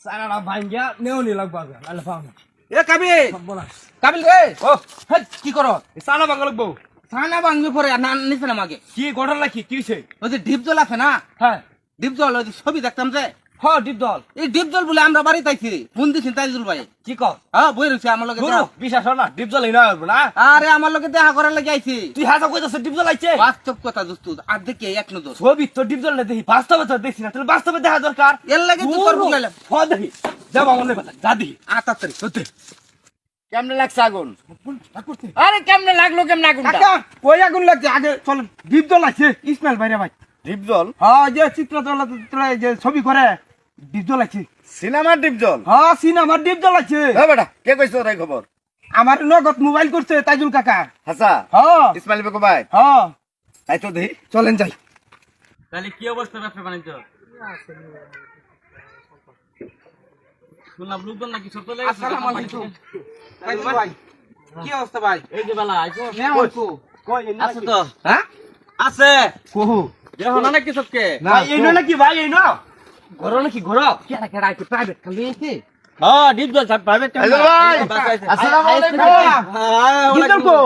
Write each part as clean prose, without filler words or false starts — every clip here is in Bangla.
সারাটা ভাঙ্গিয়া নেওনি লাগবা আলে পাও না এ কাবিল বলা কাবিল রে ও হেই কি করো সানা ভাঙ্গা লাগবো ছানা ভাঙবি পরে না নিছে না মাগে কি ঘটনা কি হইছে ওই যে ডিপ জল আছে না হ্যাঁ ডিপ জল ওই যে ছবি দেখতাম যে হ ডিপ দল এই ডিপ জল বলে আমরা বাড়িতে আইছি ফোন দিছেন তাইজুল ভাই কি কর হ্যাঁ বই রইছে আমার লগে গুরু বিশ্বাস হয় না ডিপ জল না হবে না আরে আমার লগে দেখা করার লাগি আইছি তুই হাজা কইতাছ ডিপ জল আইছে বাস্তব কথা দোস্ত আর দেখে এক নজর ছবি তো ডিপ জল না দেখি বাস্তবে তো দেখছি না তাহলে বাস্তবে দেখা দরকার এর লাগে তুই তোর বুলাইলাম হ দেখি যাব মনে কথা যা দেখি আতাতরি সত্যি কেমনে লাগছে আগুন করতে আরে কেমনে লাগলো কেমনে আগুনটা কাকা কই আগুন লাগছে আগে চল ডিপ জল আছে ইসমাইল ভাইরা ভাই ডিপজল হ্যাঁ যে চিত্রতলা যে ছবি করে ডিপ জল আছে সিনেমার ডিপজল হ্যাঁ সিনেমার ডিপ জল আছে হ্যাঁ বেটা কে কইছো তাই খবর আমার নগদ মোবাইল করছে তাইজুল কাকা হাসা হ্যাঁ ইসমাইল বেগম ভাই হ্যাঁ তাই তো দেখি চলেন যাই তাহলে কি অবস্থা ব্যবসা বাণিজ্য শুনলাম লোকজন নাকি সব চলে গেছে আসসালামু আলাইকুম তাইজুল ভাই কি অবস্থা ভাই এই যে বেলা আইছো কই আছে তো হ্যাঁ আছে কোহু দেখো না নাকি সবকে ভাই এই নাকি ভাই এই না ঘর নাকি ঘর কেডা কেডা আইছে প্রাইভেট খালি আইছে হ্যাঁ ডিপ জল সব প্রাইভেট তাইজুল ভাই আসসালামু আলাইকুম ডিপ কো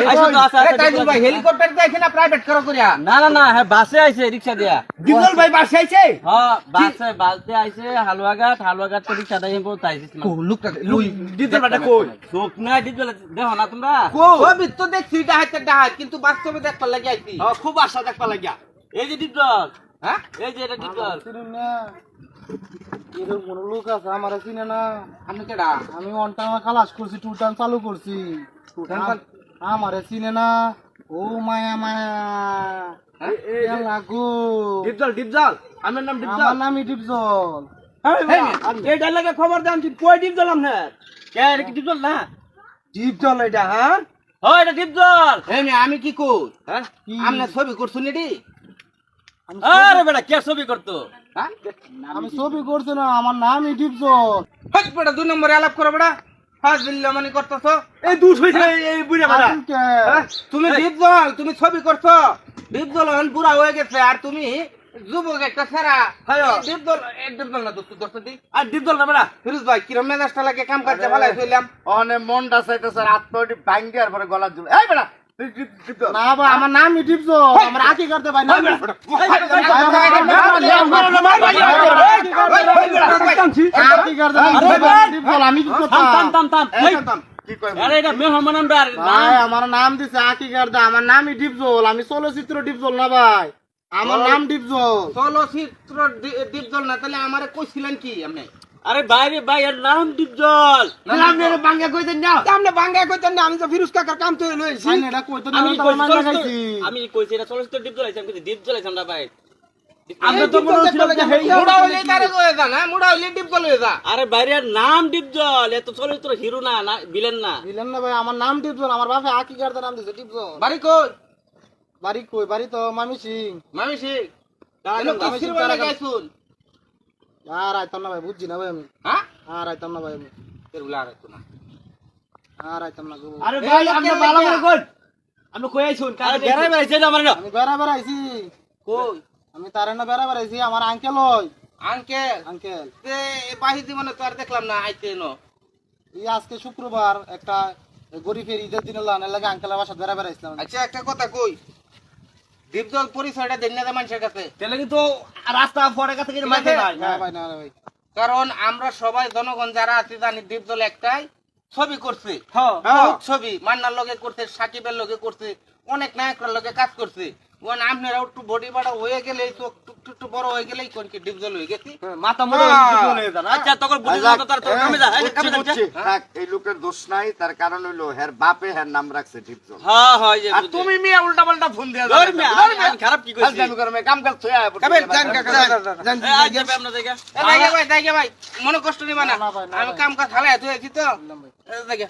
আইছো তো আছে এই তাইজুল ভাই হেলিকপ্টার দিয়ে এখানে প্রাইভেট করো করিয়া না না না হ্যাঁ বাসে আইছে রিকশা দিয়া ডিপ জল ভাই বাসে আইছে হ্যাঁ বাসে বালতে আইছে হালুয়াঘাট তো রিকশা দিয়ে পৌঁছে আইছে কো লুকটা লুই ডিপ জল বাটা কই চোখ নাই ডিপ জল দেখো না তোমরা ছবি তো দেখছি ডাহাত কিন্তু বাস্তবে দেখবার লাগি আইছি খুব আশা দেখবা লাগিয়া এই যে ডিপ জল হ্যাঁ এই যে এটা ডিপ জল এরকম কোন লোক আছে আমার চিনে না আপনি কেডা আমি ওয়ান টাইম খালাস করছি টু টাইম চালু করছি আমার চিনে না ও মায়া মায়া লাগো ডিপ জল আমার নাম ডিপ আমার জল নামই ডিপজল এই ডালাকে খবর দাম কই ডিপ জল আমনে কে এটা কি ডিপ জল না ডিপ জল এটা হ্যাঁ ও এটা ডিপ জল এই নে আমি কি কই হ্যাঁ আপনি ছবি করছুন এডি আরে বেটা কে ছবি করতো হ্যাঁ আমি ছবি করছি না আমার নামই ডিপজল হট বড় দুই নম্বরে আলাপ করো বড়া ফাজ বিল্লা মানে করতেছো এই দুধ হইছে এই বুড়া মারা তুমি দীপজল তুমি ছবি করছো দীপজল এখন বুড়া হয়ে গেছে আর তুমি যুবক একটা ছাড়া দীপজল না দোস্ত দোস্ত দি আর ডিপ জল না মারা ফিরোজ ভাই কিরম মেজাজটা লাগে কাম কাজে ভালাই চললাম অনে মনটা চাইতেছে আত্মটি ভাঙ্গি আর পরে গলা ঝুলে এই বেটা ডিপজল না ভাই আমার নামই ডিপজল আমার আকি করতে ভাই নাম আকি করতে ডিপজল আমি কি কথা থাম এই, কি কই আরে এটা মেহমান আমরা ভাই আমার নাম দিছে আকি গার্দা আমার নামই ডিপজল আমি চলচ্চিত্র ডিপজল না ভাই আমার নাম ডিপজল চলচ্চিত্র দীপজল না তাহলে আমারে কইছিলেন কি আপনি আরে বাইরে ভাই এর নাম ডিপজল আপনারা বাঙ্গা কইতেন না আপনি বাঙ্গা কইতেন না আমি তো ফিরোজ কাকার কাম তো লইছি ভাই এটা কইতো না আমি আমি কইছি মাইনা খাইছি আমি কইছি এটা চলচ্চিত্র ডিপজল আছে আমি কইছি ডিপজল আছে আমরা ভাই আমরা তো মনে হচ্ছিল যে হেই মুড়া হইলে তারে কয়ে যা না মুড়া হইলে ডিপজল হয়ে যা আরে বাইরে এর নাম ডিপজল এত চলচ্চিত্র হিরো না না ভিলেন না দিলেন না ভাই আমার নাম ডিপজল আমার বাপে আকি গার্দা নাম দিছে ডিপজল বাড়ি কই বাড়ি কই বাড়ি তো মামি সিং মামি সিং তাহলে তো সিরবা লাগাইছুন আর আইতাম না ভাই বুঝছি না ভাই আমি হ্যাঁ আর আইতাম না ভাই আমি এগুলা আর একটু না আর আইতাম না গো আরে ভাই আমরা ভালো করে কই আমরা কই আইছুন আরে বেড়াই বেড়াইছে না আমার না আমি বেড়াবার আইছি কই আমি তারে না বেড়াবার আইছি আমার আঙ্কেল ওই আঙ্কেল আঙ্কেল তে বাহি জীবনে তো আর দেখলাম না আইতে নো এই আজকে শুক্রবার একটা গরিবের ঈদের দিনে লানের লাগে আঙ্কেলের বাসা বেড়াবার আইছিলাম আচ্ছা একটা কথা কই দীপজল পরিচয়টা দেন না মানুষের কাছে তাহলে কিন্তু রাস্তা পরে কাছে কিন্তু মাইতে নাই না ভাই না ভাই কারণ আমরা সবাই জনগণ যারা আছি জানি দীপজল একটাই ছবি করছে হ্যাঁ বহুত ছবি মান্নার লগে করছে সাকিবের লগে করছে অনেক নায়কের লগে কাজ করছে ওন আপনারা একটু বডি বাড়া হয়ে গেলে তো একটু বড় হয়ে গেলেই কোন কি ডিপজল হয়ে গেছি মাথা মুড়ে চলে যায় না আচ্ছা তখন বুঝি না তার তোর কামে যা এই কামে যা থাক এই লোকের দোষ নাই তার কারণ হইলো হের বাপে হের নাম রাখছে ডিপজল হ্যাঁ হ্যাঁ এই যে আর তুমি মিয়া উল্টা পাল্টা ফোন দিয়া ধর মিয়া, আমি খারাপ কি কইছি আমি করমে কাম কাজ ছয়া কাবেল জান কাকা জান এই আজ যাবে আপনার জায়গা দাইগে ভাই মনে কষ্ট নিবা না না ভাই, না আমি ভাই। কাম কাজ হালাই তুই আছি তো ভাই দাইগে